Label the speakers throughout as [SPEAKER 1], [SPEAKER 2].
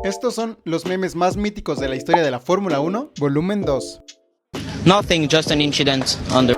[SPEAKER 1] Estos son los memes más míticos de la historia de la Fórmula 1, volumen 2.
[SPEAKER 2] Nothing, just an incident on the...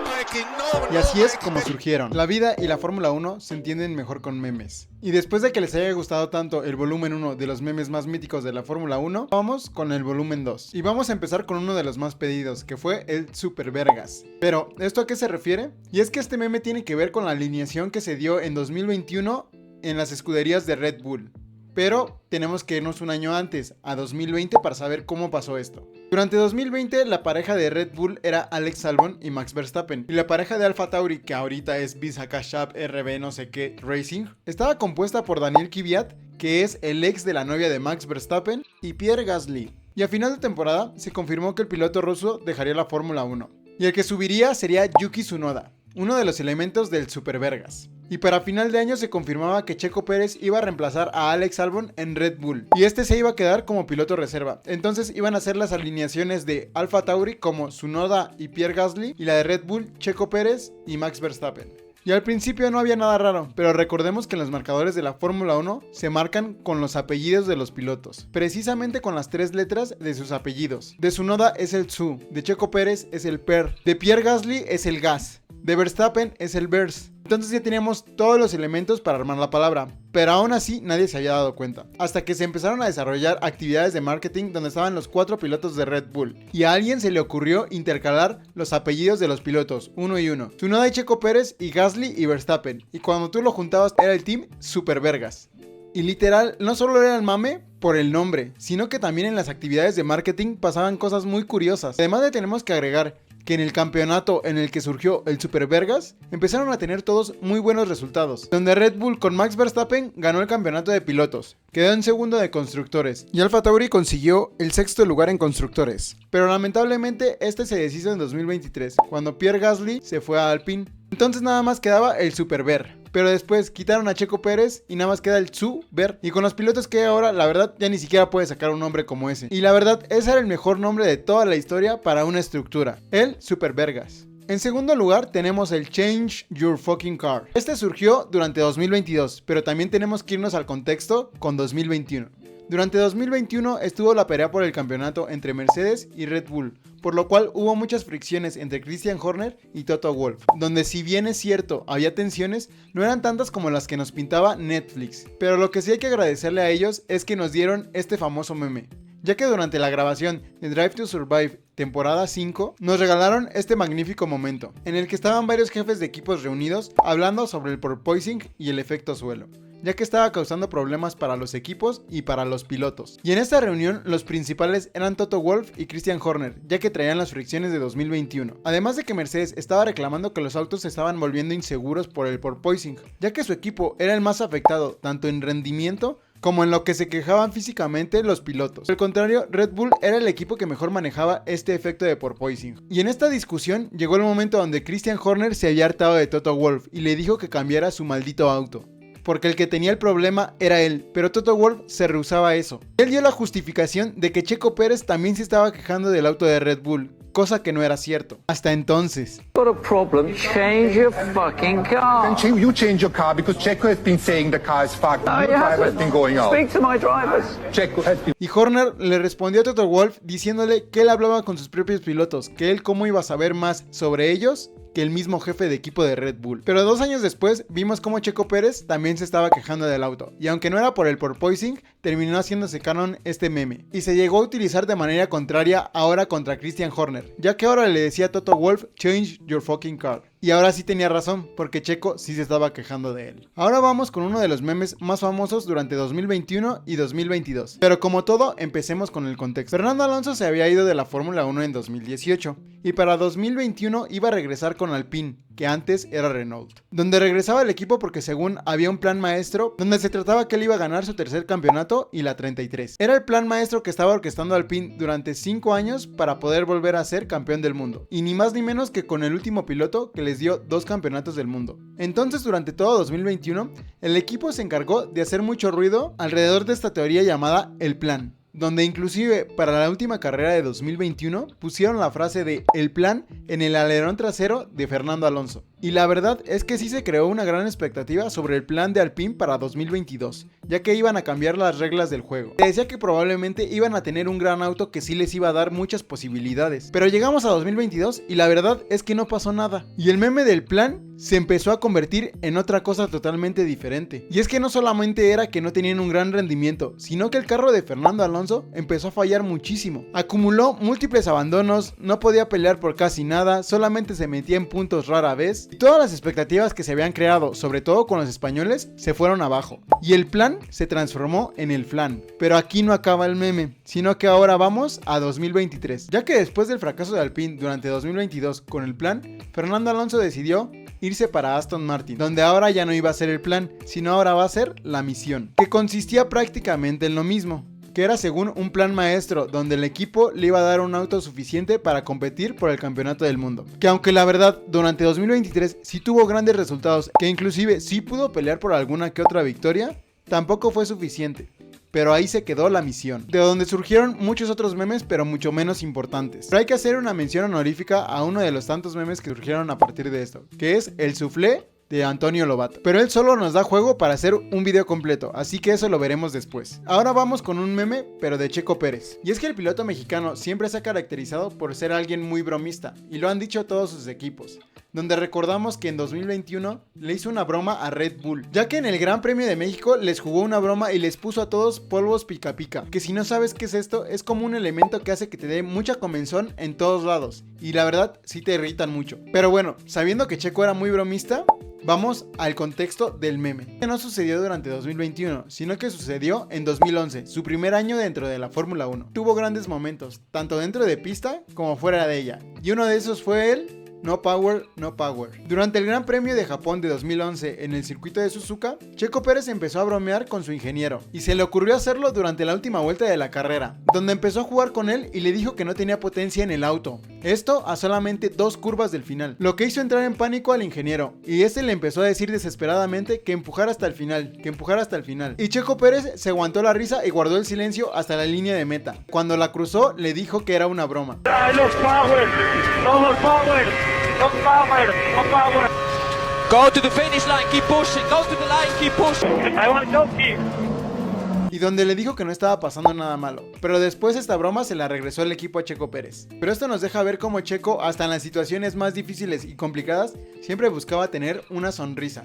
[SPEAKER 1] Y así es como surgieron. La vida y la Fórmula 1 se entienden mejor con memes. Y después de que les haya gustado tanto el volumen 1 de los memes más míticos de la Fórmula 1, vamos con el volumen 2. Y vamos a empezar con uno de los más pedidos, que fue el Super Vergas. Pero, ¿esto a qué se refiere? Y es que este meme tiene que ver con la alineación que se dio en 2021 en las escuderías de Red Bull. Pero tenemos que irnos un año antes, a 2020, para saber cómo pasó esto. Durante 2020, la pareja de Red Bull era Alex Albon y Max Verstappen. Y la pareja de Alfa Tauri, que ahorita es Visa Cash App RB no sé qué Racing, estaba compuesta por Daniel Kvyat, que es el ex de la novia de Max Verstappen, y Pierre Gasly. Y a final de temporada, se confirmó que el piloto ruso dejaría la Fórmula 1. Y el que subiría sería Yuki Tsunoda, uno de los elementos del Super Vergas. Y para final de año se confirmaba que Checo Pérez iba a reemplazar a Alex Albon en Red Bull. Y este se iba a quedar como piloto reserva. Entonces iban a hacer las alineaciones de Alfa Tauri como Tsunoda y Pierre Gasly. Y la de Red Bull, Checo Pérez y Max Verstappen. Y al principio no había nada raro, pero recordemos que en los marcadores de la Fórmula 1 se marcan con los apellidos de los pilotos, precisamente con las 3 letras de sus apellidos. De Tsunoda es el Tsu, de Checo Pérez es el Per, de Pierre Gasly es el Gas, de Verstappen es el Vers. Entonces ya teníamos todos los elementos para armar la palabra, pero aún así nadie se había dado cuenta, hasta que se empezaron a desarrollar actividades de marketing donde estaban los 4 pilotos de Red Bull, y a alguien se le ocurrió intercalar los apellidos de los pilotos, uno y uno, Tsunoda y Checo Pérez y Gasly y Verstappen, y cuando tú lo juntabas era el team Super Vergas. Y literal, no solo era el mame por el nombre, sino que también en las actividades de marketing pasaban cosas muy curiosas. Además de tenemos que agregar que en el campeonato en el que surgió el Super Vergas, empezaron a tener todos muy buenos resultados, donde Red Bull con Max Verstappen ganó el campeonato de pilotos, quedó en segundo de constructores, y Alfa Tauri consiguió el 6º lugar en constructores. Pero lamentablemente este se deshizo en 2023, cuando Pierre Gasly se fue a Alpine. Entonces nada más quedaba el Super Ver. Pero después quitaron a Checo Pérez y nada más queda el Tsu Ver. Y con los pilotos que hay ahora, la verdad, ya ni siquiera puede sacar un nombre como ese. Y la verdad, ese era el mejor nombre de toda la historia para una estructura. El Super Vergas. En segundo lugar tenemos el Change Your Fucking Car. Este surgió durante 2022, pero también tenemos que irnos al contexto con 2021. Durante 2021 estuvo la pelea por el campeonato entre Mercedes y Red Bull, por lo cual hubo muchas fricciones entre Christian Horner y Toto Wolff, donde si bien es cierto había tensiones, no eran tantas como las que nos pintaba Netflix, pero lo que sí hay que agradecerle a ellos es que nos dieron este famoso meme, ya que durante la grabación de Drive to Survive temporada 5 nos regalaron este magnífico momento, en el que estaban varios jefes de equipos reunidos hablando sobre el porpoising y el efecto suelo, ya que estaba causando problemas para los equipos y para los pilotos. Y en esta reunión los principales eran Toto Wolff y Christian Horner, ya que traían las fricciones de 2021. Además de que Mercedes estaba reclamando que los autos se estaban volviendo inseguros por el porpoising, ya que su equipo era el más afectado tanto en rendimiento como en lo que se quejaban físicamente los pilotos. Al contrario, Red Bull era el equipo que mejor manejaba este efecto de porpoising. Y en esta discusión llegó el momento donde Christian Horner se había hartado de Toto Wolff y le dijo que cambiara su maldito auto, porque el que tenía el problema era él, pero Toto Wolff se rehusaba a eso. Él dio la justificación de que Checo Pérez también se estaba quejando del auto de Red Bull, cosa que no era cierto. Hasta entonces.
[SPEAKER 3] Got a problem, change your fucking car.
[SPEAKER 4] You change your car because Checo has been saying the car is fucked.
[SPEAKER 3] No,
[SPEAKER 4] Your
[SPEAKER 3] you
[SPEAKER 4] driver has
[SPEAKER 3] haven't.
[SPEAKER 4] been going out.
[SPEAKER 3] Speak to my drivers.
[SPEAKER 4] Checo has been...
[SPEAKER 1] Y Horner le respondió a Toto Wolff diciéndole que él hablaba con sus propios pilotos, que él cómo iba a saber más sobre ellos que el mismo jefe de equipo de Red Bull. Pero 2 años después vimos cómo Checo Pérez también se estaba quejando del auto, y aunque no era por el porpoising, terminó haciéndose canon este meme, y se llegó a utilizar de manera contraria ahora contra Christian Horner, ya que ahora le decía a Toto Wolff, change your fucking car. Y ahora sí tenía razón, porque Checo sí se estaba quejando de él. Ahora vamos con uno de los memes más famosos durante 2021 y 2022. Pero como todo, empecemos con el contexto. Fernando Alonso se había ido de la Fórmula 1 en 2018, y para 2021 iba a regresar con Alpine, que antes era Renault, donde regresaba al equipo porque según había un plan maestro donde se trataba que él iba a ganar su tercer campeonato y la 33. Era el plan maestro que estaba orquestando Alpine durante 5 años para poder volver a ser campeón del mundo, y ni más ni menos que con el último piloto que les dio 2 campeonatos del mundo. Entonces durante todo 2021 el equipo se encargó de hacer mucho ruido alrededor de esta teoría llamada el plan. donde inclusive para la última carrera de 2021 pusieron la frase de "el plan" en el alerón trasero de Fernando Alonso. Y la verdad es que sí se creó una gran expectativa sobre el plan de Alpine para 2022, ya que iban a cambiar las reglas del juego. Se decía que probablemente iban a tener un gran auto que sí les iba a dar muchas posibilidades, pero llegamos a 2022 y la verdad es que no pasó nada. Y el meme del plan se empezó a convertir en otra cosa totalmente diferente. Y es que no solamente era que no tenían un gran rendimiento, sino que el carro de Fernando Alonso empezó a fallar muchísimo. Acumuló múltiples abandonos, no podía pelear por casi nada, solamente se metía en puntos rara vez. Y todas las expectativas que se habían creado, sobre todo con los españoles, se fueron abajo. Y el plan se transformó en el flan. Pero aquí no acaba el meme, sino que ahora vamos a 2023. Ya que después del fracaso de Alpine durante 2022 con el plan, Fernando Alonso decidió irse para Aston Martin, donde ahora ya no iba a ser el plan, sino ahora va a ser la misión, que consistía prácticamente en lo mismo, que era según un plan maestro donde el equipo le iba a dar un auto suficiente para competir por el campeonato del mundo. Que aunque la verdad durante 2023 sí tuvo grandes resultados, que inclusive sí pudo pelear por alguna que otra victoria, tampoco fue suficiente. Pero ahí se quedó la misión, de donde surgieron muchos otros memes pero mucho menos importantes. Pero hay que hacer una mención honorífica a uno de los tantos memes que surgieron a partir de esto, que es el soufflé de Antonio Lobato. Pero él solo nos da juego para hacer un video completo, así que eso lo veremos después. Ahora vamos con un meme, pero de Checo Pérez. Y es que el piloto mexicano siempre se ha caracterizado por ser alguien muy bromista, y lo han dicho todos sus equipos, donde recordamos que en 2021 le hizo una broma a Red Bull, ya que en el Gran Premio de México les jugó una broma y les puso a todos polvos pica pica, que si no sabes qué es esto, es como un elemento que hace que te dé mucha comezón en todos lados, y la verdad sí te irritan mucho. Pero bueno, sabiendo que Checo era muy bromista, vamos al contexto del meme. Que no sucedió durante 2021, sino que sucedió en 2011, su primer año dentro de la Fórmula 1. Tuvo grandes momentos, tanto dentro de pista como fuera de ella, y uno de esos fue el No Power, No Power. Durante el Gran Premio de Japón de 2011 en el circuito de Suzuka, Checo Pérez empezó a bromear con su ingeniero y se le ocurrió hacerlo durante la última vuelta de la carrera, donde empezó a jugar con él y le dijo que no tenía potencia en el auto. Esto a solamente 2 curvas del final, lo que hizo entrar en pánico al ingeniero, y este le empezó a decir desesperadamente que empujara hasta el final, Y Checo Pérez se aguantó la risa y guardó el silencio hasta la línea de meta. Cuando la cruzó, le dijo que era una broma.
[SPEAKER 5] Go to the finish line, keep pushing, go to the line, keep pushing. I want to go here.
[SPEAKER 1] Y donde le dijo que no estaba pasando nada malo, pero después esta broma se la regresó el equipo a Checo Pérez. Pero esto nos deja ver cómo Checo, hasta en las situaciones más difíciles y complicadas, siempre buscaba tener una sonrisa.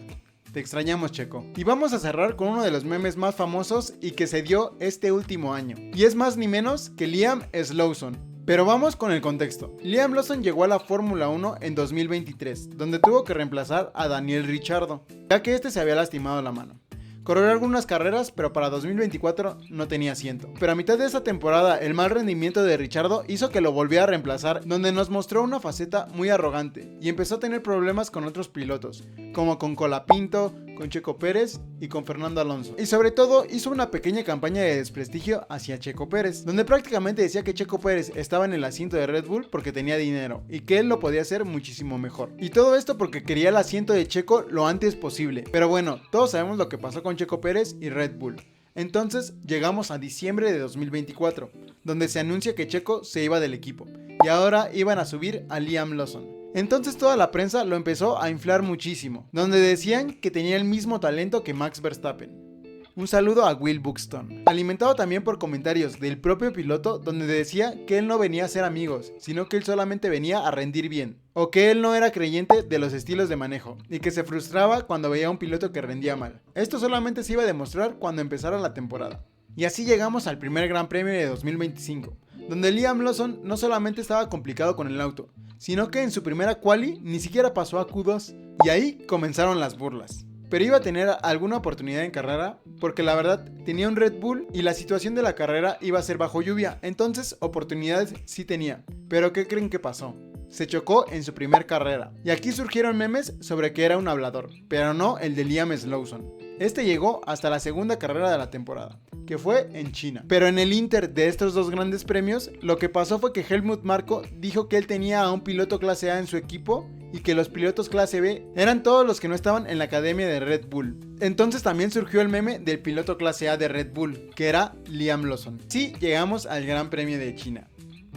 [SPEAKER 1] Te extrañamos, Checo. Y vamos a cerrar con uno de los memes más famosos y que se dio este último año, y es más ni menos que Liam Lawson. Pero vamos con el contexto. Liam Lawson llegó a la Fórmula 1 en 2023, donde tuvo que reemplazar a Daniel Ricciardo, ya que este se había lastimado la mano. Corrió algunas carreras, pero para 2024 no tenía asiento. Pero a mitad de esa temporada, el mal rendimiento de Ricciardo hizo que lo volviera a reemplazar, donde nos mostró una faceta muy arrogante y empezó a tener problemas con otros pilotos, como con Colapinto, con Checo Pérez y con Fernando Alonso. Y sobre todo hizo una pequeña campaña de desprestigio hacia Checo Pérez, donde prácticamente decía que Checo Pérez estaba en el asiento de Red Bull porque tenía dinero y que él lo podía hacer muchísimo mejor. Y todo esto porque quería el asiento de Checo lo antes posible. Pero bueno, todos sabemos lo que pasó con Checo Pérez y Red Bull. Entonces llegamos a diciembre de 2024, donde se anuncia que Checo se iba del equipo y ahora iban a subir a Liam Lawson. Entonces toda la prensa lo empezó a inflar muchísimo, donde decían que tenía el mismo talento que Max Verstappen. Un saludo a Will Buxton, alimentado también por comentarios del propio piloto, donde decía que él no venía a ser amigos, sino que él solamente venía a rendir bien, o que él no era creyente de los estilos de manejo, y que se frustraba cuando veía a un piloto que rendía mal. Esto solamente se iba a demostrar cuando empezara la temporada. Y así llegamos al primer Gran Premio de 2025, donde Liam Lawson no solamente estaba complicado con el auto, sino que en su primera quali ni siquiera pasó a Q2, y ahí comenzaron las burlas. Pero iba a tener alguna oportunidad en carrera, porque la verdad tenía un Red Bull y la situación de la carrera iba a ser bajo lluvia, entonces oportunidades sí tenía. Pero ¿qué creen que pasó? Se chocó en su primer carrera, y aquí surgieron memes sobre que era un hablador, pero no el de Liam Lawson. Este llegó hasta la segunda carrera de la temporada, que fue en China. Pero en el inter de estos dos grandes premios, lo que pasó fue que Helmut Marko dijo que él tenía a un piloto clase A en su equipo y que los pilotos clase B eran todos los que no estaban en la academia de Red Bull. Entonces también surgió el meme del piloto clase A de Red Bull, que era Liam Lawson. Sí, llegamos al Gran Premio de China,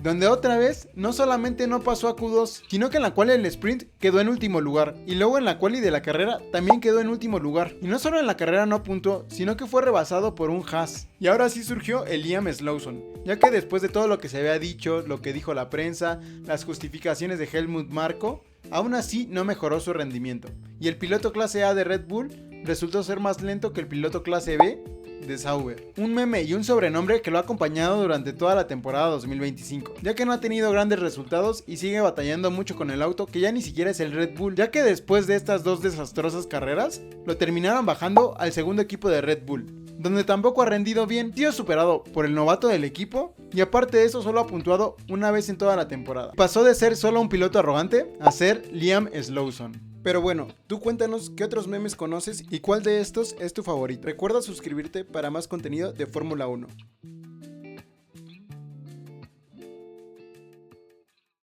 [SPEAKER 1] donde otra vez no solamente no pasó a Q2, sino que en la quali del sprint quedó en último lugar, y luego en la quali de la carrera también quedó en último lugar, y no solo en la carrera no puntuó, sino que fue rebasado por un Haas. Y ahora sí surgió el Liam Lawson, ya que después de todo lo que se había dicho, lo que dijo la prensa, las justificaciones de Helmut Marko, aún así no mejoró su rendimiento, y el piloto clase A de Red Bull resultó ser más lento que el piloto clase B de Sauber. Un meme y un sobrenombre que lo ha acompañado durante toda la temporada 2025, ya que no ha tenido grandes resultados y sigue batallando mucho con el auto que ya ni siquiera es el Red Bull, ya que después de estas dos desastrosas carreras, lo terminaron bajando al segundo equipo de Red Bull, donde tampoco ha rendido bien, sido superado por el novato del equipo y aparte de eso solo ha puntuado una vez en toda la temporada. Pasó de ser solo un piloto arrogante a ser Liam Lawson. Pero bueno, tú cuéntanos qué otros memes conoces y cuál de estos es tu favorito. Recuerda suscribirte para más contenido de Fórmula 1.